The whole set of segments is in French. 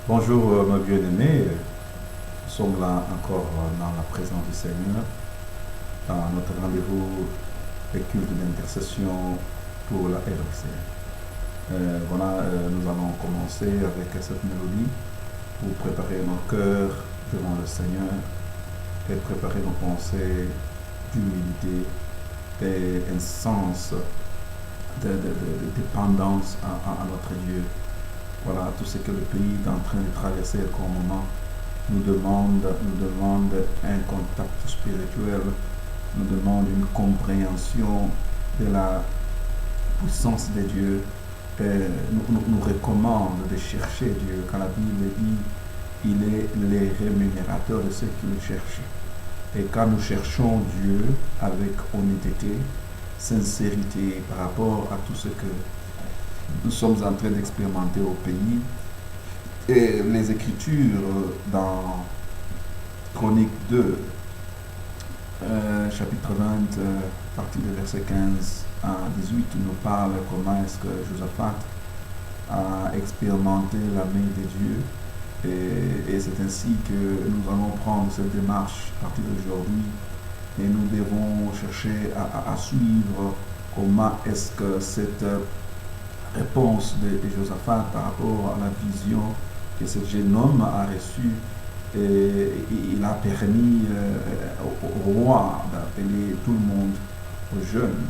Bonjour, ma bien-aimée. Nous sommes là encore dans la présence du Seigneur, dans notre rendez-vous et culte d'intercession pour la RFC. Nous allons commencer avec cette mélodie pour préparer nos cœurs devant le Seigneur et préparer nos pensées d'humilité et un sens de dépendance à notre Dieu. Voilà, tout ce que le pays est en train de traverser comme moment nous demande un contact spirituel, nous demande une compréhension de la puissance de Dieu. Et nous recommande de chercher Dieu. Quand la Bible dit il est le rémunérateur de ceux qui le cherchent. Et quand nous cherchons Dieu avec honnêteté, sincérité par rapport à tout ce que nous sommes en train d'expérimenter au pays, et les Écritures dans Chronique 2, chapitre 20, partie de verset 15 à 18, nous parle comment est-ce que Josaphat a expérimenté la main de Dieu. Et c'est ainsi que nous allons prendre cette démarche à partir d'aujourd'hui et nous devons chercher à suivre comment est-ce que cette réponse de Josaphat par rapport à la vision que ce jeune homme a reçue, et il a permis au roi d'appeler tout le monde au jeûne.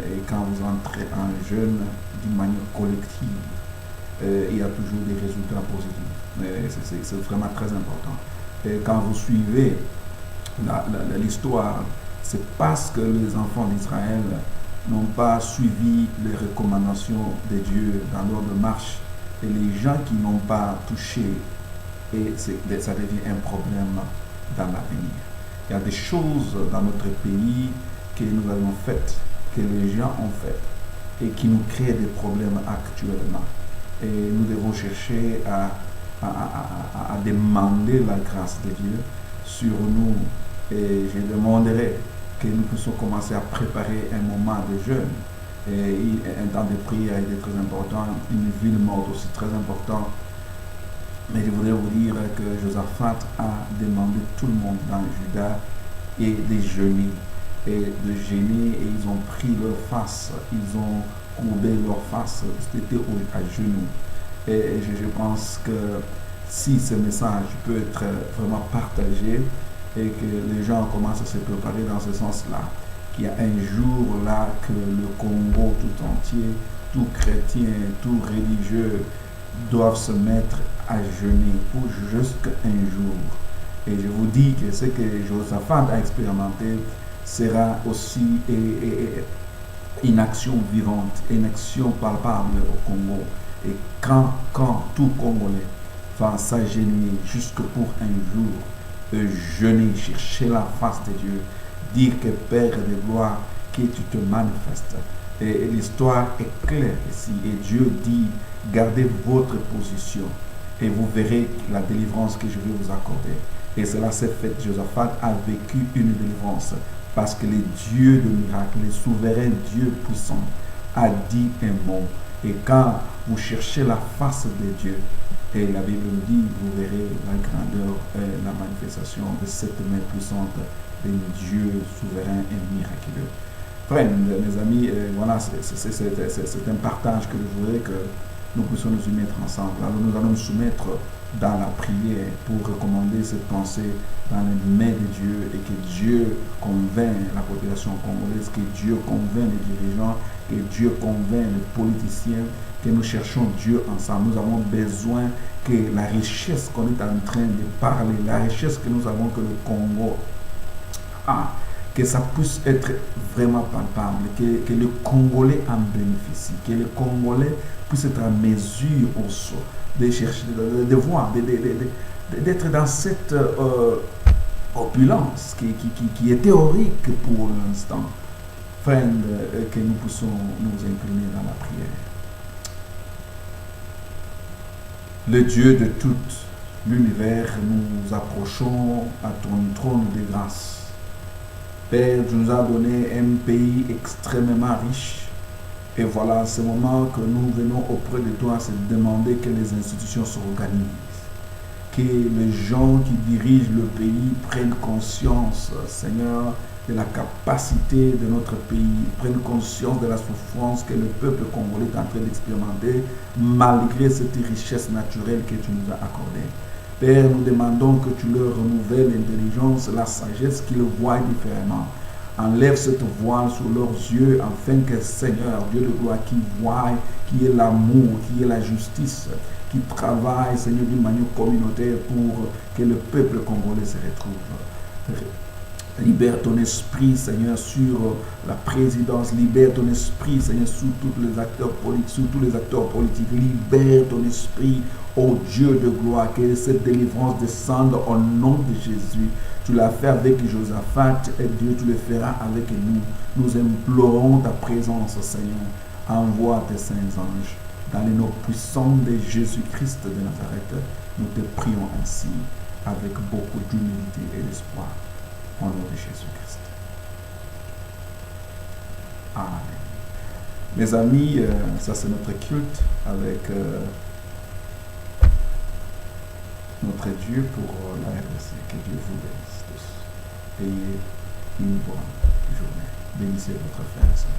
Et quand vous entrez en jeûne d'une manière collective, il y a toujours des résultats positifs. C'est vraiment très important. Et quand vous suivez l'histoire, c'est parce que les enfants d'Israël n'ont pas suivi les recommandations de Dieu dans leur marche, et les gens qui n'ont pas touché, et ça devient un problème dans l'avenir. Il y a des choses dans notre pays que nous avons faites, que les gens ont faites, et qui nous créent des problèmes actuellement. Et nous devons chercher à demander la grâce de Dieu sur nous. Et je demanderai que nous puissions commencer à préparer un moment de jeûne. Et un temps de prière est très important, une ville morte aussi très importante. Mais je voudrais vous dire que Josaphat a demandé tout le monde dans Juda et de jeûner. Et de jeûner, et ils ont pris leur face, ils ont courbé leur face, c'était à genoux. Et je pense que si ce message peut être vraiment partagé et que les gens commencent à se préparer dans ce sens-là, qu'il y a un jour là que le Congo tout entier, tout chrétien, tout religieux doivent se mettre à jeûner pour jusqu'à un jour. Et je vous dis que ce que Josaphat a expérimenté sera aussi une action vivante, une action palpable au Congo. Et quand tout Congolais va s'agenouiller jusque pour un jour, jeûner, chercher la face de Dieu, dire que Père de gloire, que tu te manifestes. Et l'histoire est claire ici. Et Dieu dit, gardez votre position et vous verrez la délivrance que je vais vous accorder. Et cela s'est fait. Josaphat a vécu une délivrance parce que le Dieu de miracles, le souverain Dieu puissant, a dit un mot. Et quand vous cherchez la face de Dieu, et la Bible nous dit, vous verrez la grandeur et la manifestation de cette main puissante de Dieu souverain et miraculeux. Frères, mes amis, voilà, c'est un partage que je voudrais que nous puissions nous y mettre ensemble. Alors nous allons nous soumettre dans la prière pour recommander cette pensée dans les mains de Dieu, et que Dieu convainc la population congolaise, que Dieu convainc les dirigeants, que Dieu convainc les politiciens, que nous cherchons Dieu ensemble. Nous avons besoin que la richesse qu'on est en train de parler, la richesse que nous avons, que le Congo a, que ça puisse être vraiment palpable, que le Congolais en bénéficie, que le Congolais puisse être en mesure aussi de chercher, de voir, d'être dans cette opulence qui est théorique pour l'instant. Frère, que nous puissions nous incliner dans la prière. Le Dieu de tout l'univers, nous approchons à ton trône de grâce. Père, tu nous as donné un pays extrêmement riche. Et voilà, ce moment que nous venons auprès de toi, c'est de demander que les institutions s'organisent. que les gens qui dirigent le pays prennent conscience, Seigneur, de la capacité de notre pays, prennent conscience de la souffrance que le peuple congolais est en train d'expérimenter malgré cette richesse naturelle que tu nous as accordée. Père, nous demandons que tu leur renouvelles l'intelligence, la sagesse, qu'ils voient différemment. Enlève cette voile sur leurs yeux afin que, Seigneur, Dieu de gloire, qui voient, qui est l'amour, qui est la justice, qui travaille, Seigneur, d'une manière communautaire pour que le peuple congolais se retrouve. Libère ton esprit, Seigneur, sur la présidence. Libère ton esprit, Seigneur, sur tous les acteurs politiques. Libère ton esprit, ô Dieu de gloire, que cette délivrance descende au nom de Jésus. Tu l'as fait avec Josaphat et Dieu, tu le feras avec nous. Nous implorons ta présence, Seigneur. Envoie tes saints anges. Dans les noms puissants de Jésus-Christ de Nazareth, nous te prions ainsi, avec beaucoup d'humilité et d'espoir. Au nom de Jésus-Christ. Amen. Mes amis, ça c'est notre culte avec notre Dieu pour la RDC. Que Dieu vous bénisse tous. Ayez une bonne journée. Bénissez votre frère et sœur.